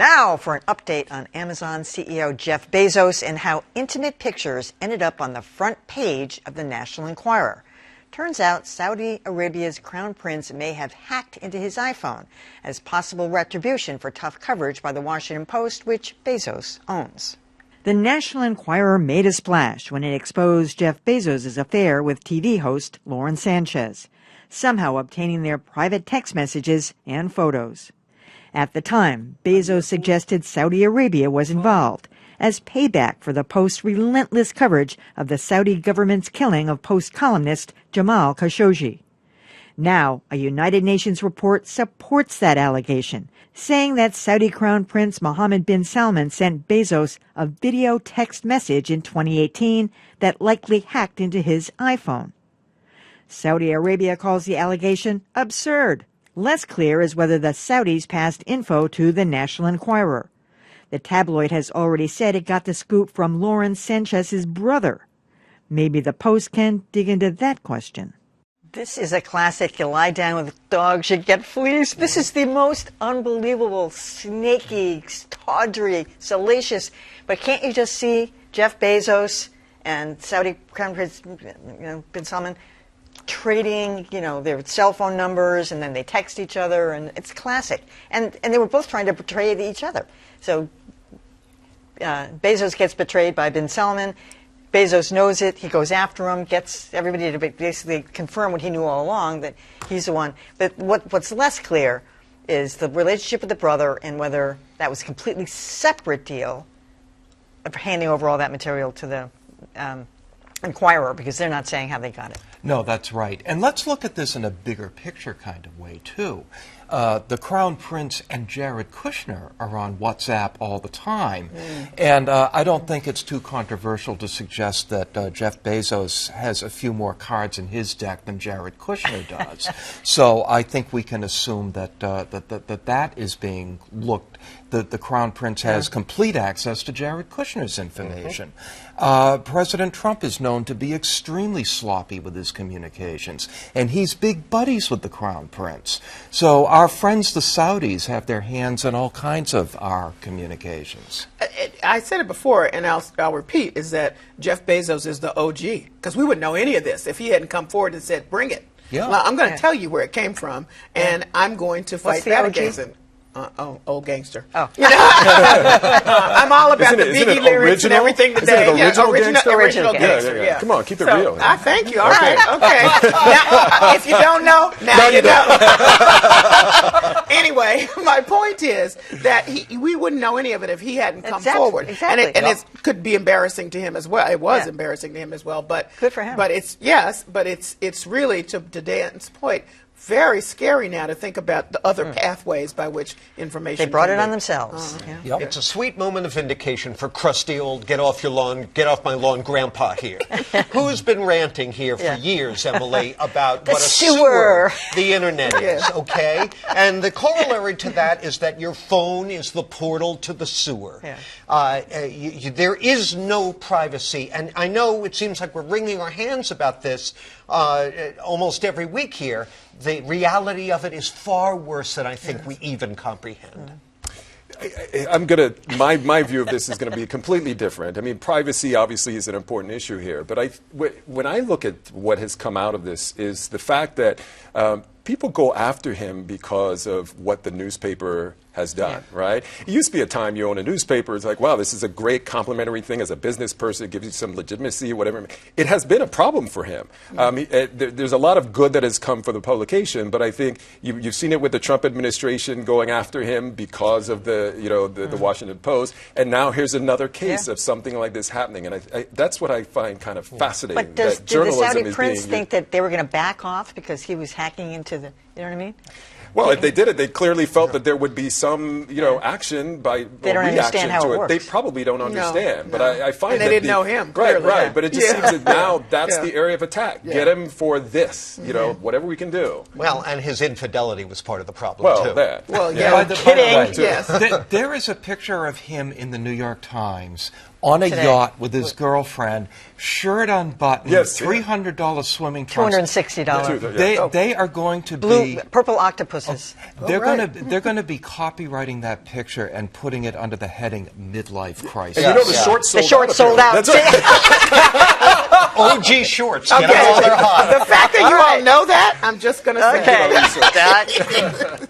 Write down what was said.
Now for an update on Amazon CEO Jeff Bezos and how intimate pictures ended up on the front page of the National Enquirer. Turns out Saudi Arabia's crown prince may have hacked into his iPhone as possible retribution for tough coverage by the Washington Post, which Bezos owns. The National Enquirer made a splash when it exposed Jeff Bezos' affair with TV host Lauren Sanchez, somehow obtaining their private text messages and photos. At the time, Bezos suggested Saudi Arabia was involved as payback for the Post's relentless coverage of the Saudi government's killing of Post columnist Jamal Khashoggi. Now, a United Nations report supports that allegation, saying that Saudi Crown Prince Mohammed bin Salman sent Bezos a video text message in 2018 that likely hacked into his iPhone. Saudi Arabia calls the allegation absurd. Less clear is whether the Saudis passed info to the National Enquirer. The tabloid has already said it got the scoop from Lauren Sanchez's brother. Maybe the Post can dig into that question. This is a classic. You lie down with dogs, you get fleas. This is the most unbelievable, snaky, tawdry, salacious. But can't you just see Jeff Bezos and Saudi Crown Prince bin Salman trading, their cell phone numbers, and then they text each other, and it's classic. And they were both trying to betray each other. So Bezos gets betrayed by bin Salman. Bezos knows it. He goes after him, gets everybody to basically confirm what he knew all along, that he's the one. But what's less clear is the relationship with the brother and whether that was a completely separate deal of handing over all that material to the Enquirer, because they're not saying how they got it. No, that's right. And let's look at this in a bigger picture kind of way, too. The Crown Prince and Jared Kushner are on WhatsApp all the time. And I don't think it's too controversial to suggest that Jeff Bezos has a few more cards in his deck than Jared Kushner does. So I think we can assume that that is being looked. The Crown Prince has complete access to Jared Kushner's information. President Trump is known to be extremely sloppy with his communications, and he's big buddies with the Crown Prince. So our friends, the Saudis, have their hands in all kinds of our communications. I said it before, and I'll repeat, is that Jeff Bezos is the OG, because we wouldn't know any of this if he hadn't come forward and said, bring it. Yeah. Well, I'm going to tell you where it came from, and I'm going to fight back against it. Old gangster. Oh. I'm all about the Biggie lyrics and everything today. Isn't it original gangster. Yeah. Come on, keep it real. I thank you. All right. Okay. Now, if you don't know, now you know. Anyway, my point is that we wouldn't know any of it if he hadn't come forward. Exactly. And it could be embarrassing to him as well. It was embarrassing to him as well. But good for him. But it's really, to Dan's point, very scary now to think about the other pathways by which information. They brought it on themselves. It's a sweet moment of vindication for crusty old get off my lawn grandpa here. Who's been ranting here for years, Emily, about what a sewer the internet is, okay? And the corollary to that is that your phone is the portal to the sewer. There is no privacy, and I know it seems like we're wringing our hands about this almost every week here. The reality of it is far worse than I think we even comprehend. My view of this is going to be completely different. I mean, privacy obviously is an important issue here, but when I look at what has come out of this is the fact that people go after him because of what the newspaper has done, right? It used to be a time you own a newspaper, it's like, wow, this is a great complimentary thing as a business person, it gives you some legitimacy, whatever. It has been a problem for him. There's a lot of good that has come for the publication, but I think you've seen it with the Trump administration going after him because of the Washington Post, and now here's another case of something like this happening, and that's what I find kind of fascinating. But did the Saudi prince think that they were going to back off because he was hacking into the, you know what I mean? Well, if they did it, they clearly felt that there would be some, action by they don't understand how it works. They probably don't understand. But I find and they didn't know him. Clearly, right. But it just seems that now that's the area of attack. Get him for this, whatever we can do. Well, and his infidelity was part of the problem too. Well, kidding. There is a picture of him in the New York Times on a today. yacht with his girlfriend, shirt unbuttoned, Yes, $300 swimming trunks. $260. They are going to be Purple octopuses. they're going to be copywriting that picture and putting it under the heading midlife crisis. And you know the shorts sold out. The shorts sold out. That's right. OG shorts. Okay. Get them while they're hot. The fact that you all know that, I'm just going to say. Okay.